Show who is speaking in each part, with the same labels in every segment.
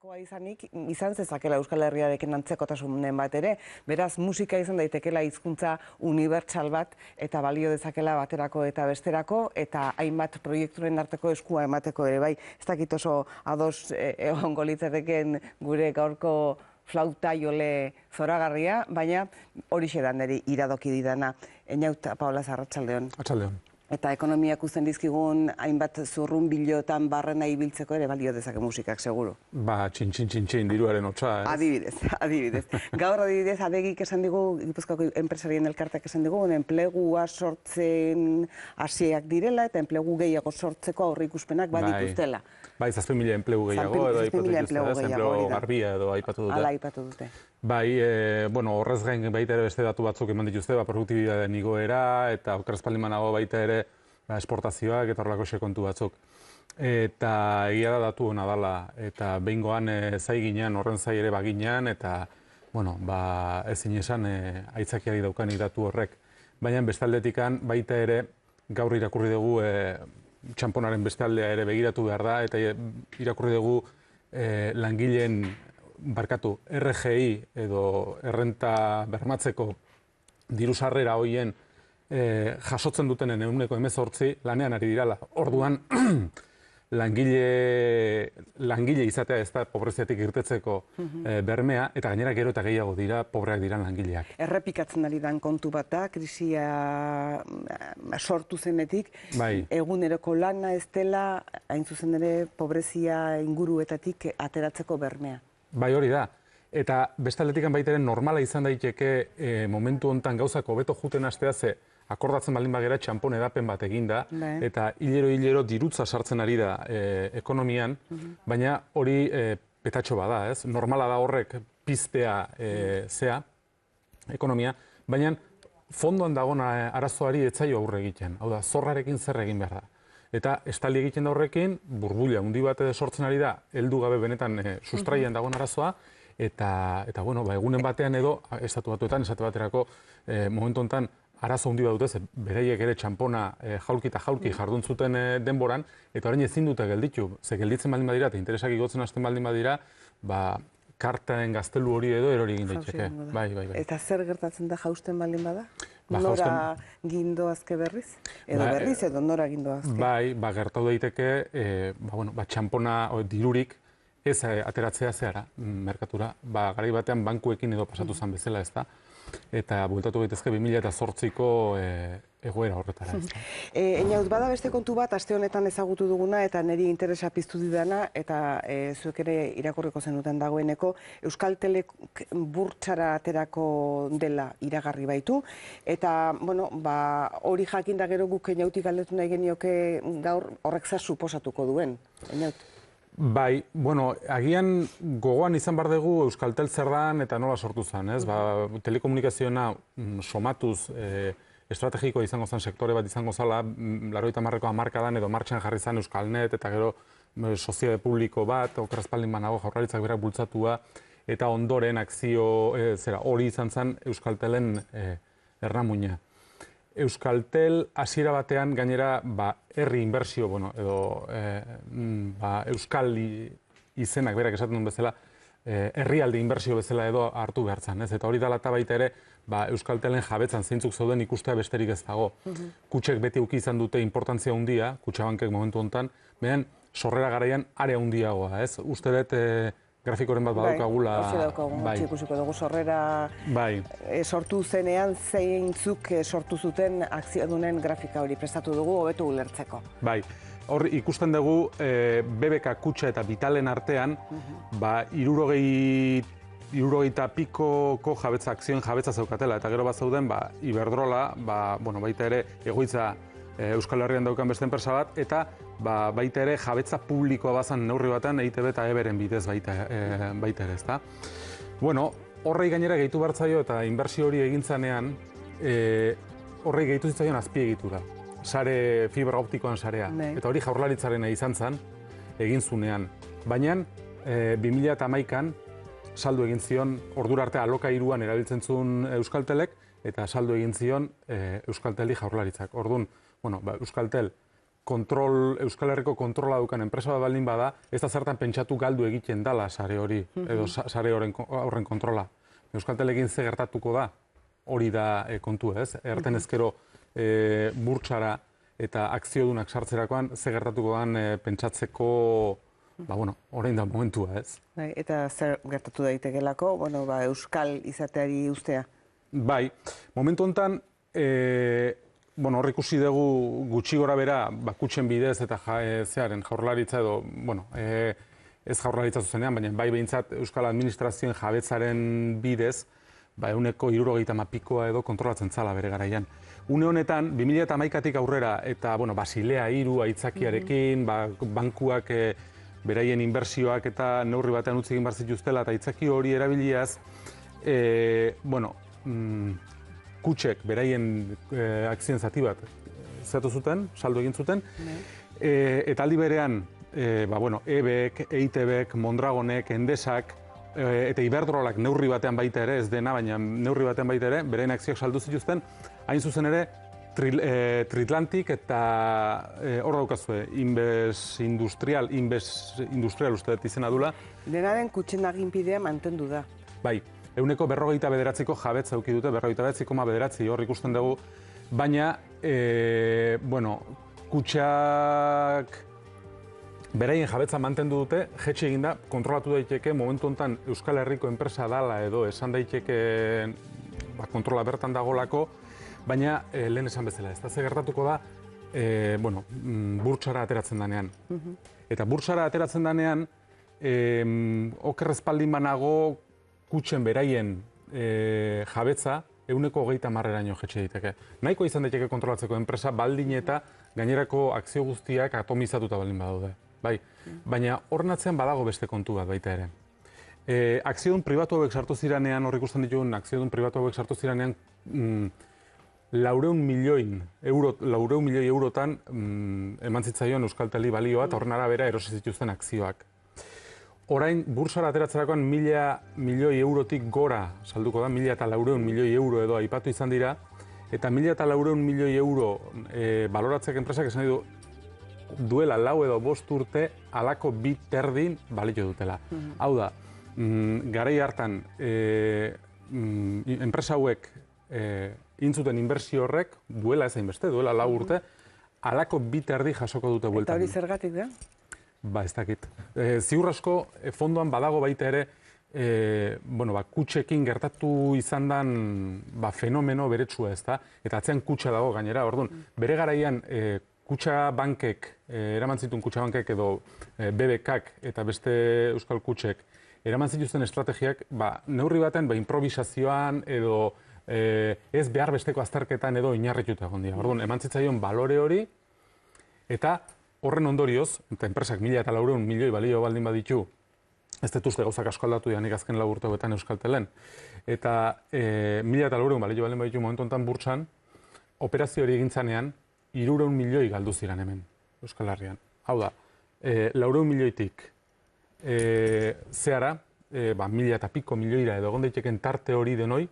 Speaker 1: Bestelakoa izanik, izan zezakela Euskal Herriarekin antzekotasunen bat ere, beraz musika izan daitekela hizkuntza unibertsal bat eta balio dezakela baterako eta besterako eta hainbat proiekturen arteko eskua emateko ere bai. Ez dakit oso ados egongo litzateken gure gaurko flauta jole zoragarria, baina horixe da niri iradoki didana. Einaut, Paola, arratsaldeon.
Speaker 2: Arratsaldeon.
Speaker 1: Eta ekonomiak uzten dizkigun hainbat zurrun bilotan barrena ibiltzeko ere balio dezake musikak, seguru.
Speaker 2: Ba, txin, diruaren hotza, ez?
Speaker 1: Adibidez. Gaur adibidez, Adegik esan digu, Gipuzkoako enpresarien elkarteak esan digu, enplegua sortzen hasiak direla eta enplegu gehiago sortzeko aurreikuspenak badituztela.
Speaker 2: Bai, 7.000 enplegu gehiago edo aipatu dituzte, enplegu garbia edo aipatu dute.
Speaker 1: Hala aipatu dute.
Speaker 2: Bai, horrez gain baita ere beste datu batzuk eman dituzte, produktibitatearen igoera eta okerrezpaldimanago baita ere esportazioak eta horrelako kontu batzuk. Eta egia da datu hona dela, eta behingoan zai ginean, horren zai ere baginean, eta ezin esan aitzakiari daukanik datu horrek. Baina bestaldetikan baita ere gaur irakurri dugu txamponaren bestaldea ere begiratu behar da, eta irakurri dugu langileen RGI edo errenta bermatzeko diru sarrera hoien jasotzen dutenen 18% lanean ari dirala. Orduan, langile izatea ez da pobreziatik irtetzeko bermea, eta gainera gero eta gehiago dira pobreak diran langileak.
Speaker 1: Errepikatzen ari dan kontu bat da, krisia sortu zenetik, eguneroko lana ez dela, hain zuzen ere, pobrezia inguruetatik ateratzeko bermea.
Speaker 2: Bai, hori da. Eta bestaldetikan baita ere normala izan daiteke momentu honetan gauzak hobeto juten hastea ze akordatzen baldin bagera txampon edapen bat eginda eta hilero dirutza sartzen ari da ekonomian, baina hori petatxo bada, ez? Normala da horrek piztea zea ekonomia, baina fondoan dagoen arazoari ez zaio aurre egiten. Hau da, zorrarekin zer egin behar da. Eta estali egiten da horrekin, burbuila handi bat sortzen ari da, heldu gabe benetan sustraian dagoen arazoa, eta egunen batean edo, estatu batuetan, esate baterako, momentu honetan, arazo handi bat dute, beraiek ere txampona jaulki eta jaulki jardun zuten denboran, eta orain ezin dute gelditu. Ze gelditzen baldin badira, eta interesak igotzen hasten baldin badira, kartaen gaztelu hori edo erori egin daiteke. Bai.
Speaker 1: Eta zer gertatzen da jausten baldin bada? Nora gindoazke berriz? Edo berriz edo nora gindoazke?
Speaker 2: Bai, gertatu daiteke, txampona dirurik ez ateratzea zehara merkatura. Garai batean bankuekin edo pasatu zen bezala ez da. Eta bueltatu gaitezke 2008ko egoera horretara.
Speaker 1: Einaut, bada beste kontu bat, aste honetan ezagutu duguna eta niri interesa piztu didana, eta zuek ere irakurriko zenuten dagoeneko, Euskaltelek burtsara aterako dela iragarri baitu, eta hori jakinda gero guk Einautik galdetu nahi genioke gaur horrek zer suposatuko duen. Einaut?
Speaker 2: Bai, agian gogoan izan behar dugu Euskaltel zer dan eta nola sortu zen, ez? Telekomunikazioena somatuz estrategikoa izango zen sektore bat izango zala, 80ko hamarkadan edo martxan jarri zen Euskalnet eta gero sozietate publiko bat, okerrezpaldin banago Jaurlaritzak berak bultzatua, eta ondoren akzio hori izan zen Euskaltelen ernamuina. Euskaltel hasiera batean gainera herri inbertsio, edo Euskal izenak berak esaten duen bezala, herrialde inbertsio bezala edo hartu behar zen. Eta hori dela eta baita ere, Euskaltelen jabetzan zeintzuk zeuden ikustea besterik ez dago. Kutxek beti uki izan dute importantzia handia, Kutxabankek momentu honetan, behan sorrera garaian are handiagoa. Uste dut grafikoren bat badaukagula.
Speaker 1: Bai, ikusiko dugu sorrera sortu zenean zeintzuk sortu zuten akziodunen grafika hori prestatu dugu hobeto ulertzeko.
Speaker 2: Bai, hor ikusten dugu BBK Kutxa eta Vitalen artean 60 pikoko akzioen jabetza zeukatela, eta gero bat zeuden Iberdrola, baita ere egoitza Euskal Herrian daukan beste enpresa bat, eta baita ere jabetza publikoa bazan neurri batean EITB eta EBEren bidez baita ere, ezta? Horrei gainera gehitu bartzaio eta inbertsio hori egintzanean, horrei gehitu zitzaion azpiegitura. Sare fibra optikoan sarea. Eta hori Jaurlaritzarena izan zen, egin zunean. Baina 2011an saldu egin zion, ordura arte alokairuan erabiltzen zuen Euskaltelek, eta saldu egin zion Euskalteli Jaurlaritzak. Orduan, Euskaltel Euskal Herriko kontrola dukan enpresa bat baldin bada, ez da zertan pentsatu galdu egiten dala sare hori, edo sare horren kontrola. Euskaltelekin ze gertatuko da, hori da kontu ez. Erten ezkero burtsara eta akziodunak sartzerakoan, ze gertatuko dan pentsatzeko, orain da momentua ez.
Speaker 1: Eta zer gertatu daitekelako, Euskal izateari ustea?
Speaker 2: Bai, momentu honetan, hor ikusi dugu gutxi gora bera, kutxen bidez eta zearen jaurlaritza edo, ez jaurlaritza zuzenean, baina bai behintzat Euskal Administrazioen jabetzaren bidez, euneko 70 edo kontrolatzen zala bere garaian. Une honetan, 2011-tik aurrera eta Basilea 3 aitzakiarekin, bankuak beraien inbertsioak eta neurri batean utzi egin behar zituztela eta aitzaki hori erabiliaz, kutxek beraien akzien zati bat zatu zuten, saldo egin zuten, eta aldi berean, EBEK, EITBek, Mondragonek, Endesak, eta Iberdrolak neurri batean baita ere, ez dena, baina neurri batean baita ere, beraien akzioak saldu zituzten, hain zuzen ere, Tritlantik eta hor daukazue, Inbes Industrial uste dut izena dula.
Speaker 1: Denaren kutxen aginpidea mantendu da.
Speaker 2: Bai, euneko 49ko jabetza eduki dute, 49,9 hor ikusten dugu, baina, kutxak beraien jabetza mantendu dute, jetxe eginda, kontrolatu daiteke, momentu honetan Euskal Herriko enpresa dala edo esan daiteke kontrola bertan dagolako, baina lehen esan bezala, ez da ze gertatuko da, burtsara ateratzen danean. Eta burtsara ateratzen danean, okerrezpaldin banago kutxen beraien jabetza euneko 30eraino jetxe diteke. Nahiko izan daiteke kontrolatzeko enpresa baldin eta gainerako akzio guztiak atomizatuta baldin badaude. Bai, baina horren atzean badago beste kontu bat baita ere. Akziodun pribatu hauek sartu ziranean, hor ikusten ditugun akziodun pribatu hauek sartu ziranean, 400 milioi eurotan eman zitzaion Euskalteli balioa eta horren arabera erosi zituzten akzioak. Orain, bursara ateratzerakoan 1.000 milioi eurotik gora salduko da, 1.400 milioi euro edo aipatu izan dira, eta 1.400 milioi euro baloratzeak enpresak esan du duela 4 edo 5 urte alako 2 terdin balio dutela. Hau da, garai hartan enpresa hauek intzuten inbertsio horrek, duela ez hainbeste, duela 4 urte, alako 2 terdi jasoko dute bueltan.
Speaker 1: Eta hori zergatik da?
Speaker 2: Ba, ez dakit. Ziur asko, fondoan badago baita ere, kutxekin gertatu izan dan fenomeno beretsua ez da, eta atzean kutxa dago gainera. Orduan, bere garaian kutxa bankek, eraman zituen kutxa bankek edo BBKak eta beste euskal kutxek, eraman zituzten estrategiak, neurri baten, improvisazioan edo ez behar besteko azterketan edo inarrituta egon dira. Orduan, eman zitzaion balore hori, eta horren ondorioz, eta enpresak 1.400 milioi balio baldin baditu, ez dut uste gauzak asko aldatu dianik azken 4 urteetan Euskaltelen, eta 1.400 balio baldin baditu momentu honetan burtsan, operazio hori egintzanean, 300 milioi galdu ziren hemen Euskal Herrian. Hau da, 400 milioitik zehara, 1.000 eta piko milioira edo egon daiteken tarte hori denoi,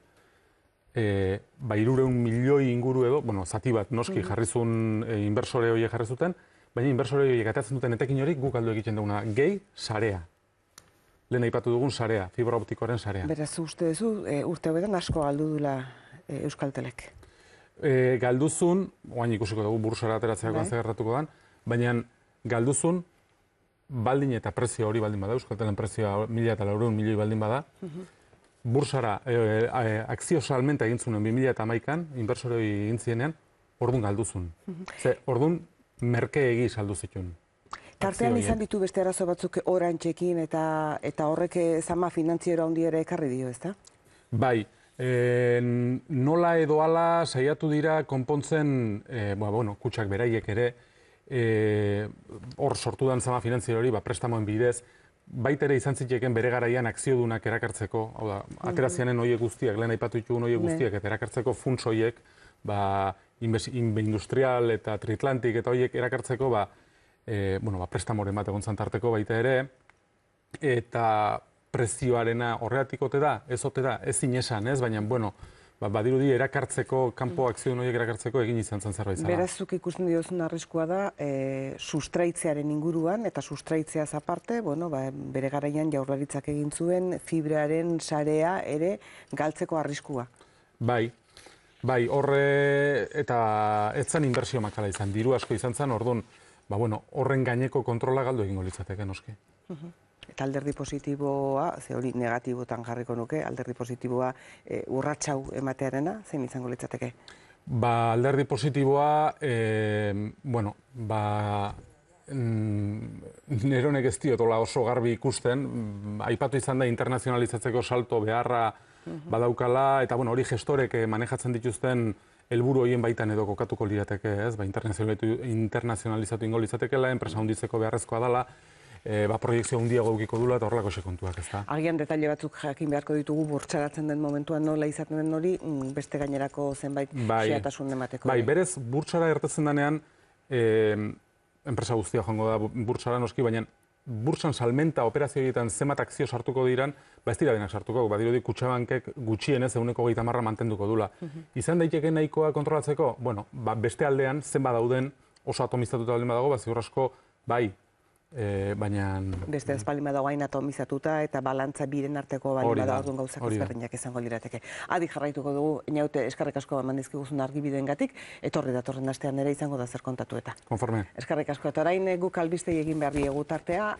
Speaker 2: 300 milioi inguru edo, zati bat noski jarrizun inbersore horiek jarri zuten, baina inbersore horiek ateatzen duten etekin hori guk galdu egiten duguna, gehi sarea. Lehen aipatu dugun sarea, fibra optikoaren sarea.
Speaker 1: Beraz, uste duzu, urte hauetan asko galdu dula Euskaltelek?
Speaker 2: Galduzun, oain ikusiko dugu bursara ateratzerakoan zer gertatuko dan, baina galduzun baldin eta prezio hori baldin bada, Euskaltelen prezioa 1.400 milioi baldin bada, bursara akzio salmenta egin zuen 2011an, inbersoroi egin zienean, ordun galduzun. Ordun merke egi saldu zituen.
Speaker 1: Tartean izan ditu beste arazo batzuk Orantzekin eta horrek zama finantziero handi ere ekarri dio, ezta?
Speaker 2: Bai, nola edo ala saiatu dira konpontzen, kutxak beraiek ere, hor sortu dan zama finantziero hori, prestamoen bidez, baita ere izan zitekeen bere garaian akziodunak erakartzeko, hau da, aterazianen horiek guztiak, lehen aipatu ditugun horiek guztiak, eta erakartzeko funts horiek, Industrial eta Tritlantik eta horiek erakartzeko, prestamoren bat egon zantarteko baita ere, eta prezioarena horreatik ote da, ez ote da, ez inesan, ez, baina, badirudi erakartzeko, kanpo akzio horiek erakartzeko egin izan zen zerbait zara.
Speaker 1: Berazuk ikusten diozun arriskua da, sustraitzearen inguruan, eta sustraitzeaz aparte, bere garaian Jaurlaritzak egin zuen fibraren sarea ere galtzeko arriskua.
Speaker 2: Bai, horre eta ez zen inbertsio makala izan, diru asko izan zen, orduan, horren gaineko kontrola galdu egingo litzateke, noski.
Speaker 1: Eta alderdi positiboa, ze hori negatibotan jarriko nuke, alderdi positiboa urratsau ematearena, zein izango litzateke?
Speaker 2: Alderdi positiboa, neronek ez diotola oso garbi ikusten, aipatu izan da internazionalizatzeko salto beharra badaukala, eta hori gestorek manejatzen dituzten helburu horien baitan edo kokatuko lirateke, ez? Internazionalizatu ingo litzatekela, enpresa hunditzeko beharrezkoa dela, proiektzio hundiago edukiko dula eta horrelako kontuak, ez da?
Speaker 1: Agian detaile batzuk jakin beharko ditugu burtsaratzen den momentuan nola izaten den hori, beste gainerako zenbait xehetasun emateko.
Speaker 2: Berez, burtsara ertetzen denean, enpresa guztia joango da burtsara noski, baina burtsan salmenta operazio egiten zenbat akzio sartuko diran, ez dira denak sartuko, badirudi Kutxabankek gutxienez 130 mantenduko dula. Izan daiteke nahikoa kontrolatzeko? Beste aldean, zenbat dauden oso atomizatuta baldin badago, ziur asko, bai, baina...
Speaker 1: Beste ez baldin badago hain atomizatuta eta balantza biren arteko baldin badago gauzak ezberdinak izango lirateke. Adi jarraituko dugu, Eñaute, eskerrik asko eman dizkiguzun argibideengatik, etorri datorren astean ere izango da zer kontatu eta.
Speaker 2: Konforme.
Speaker 1: Eskerrik asko, eta orain guk albistei egin behar diegu tartea,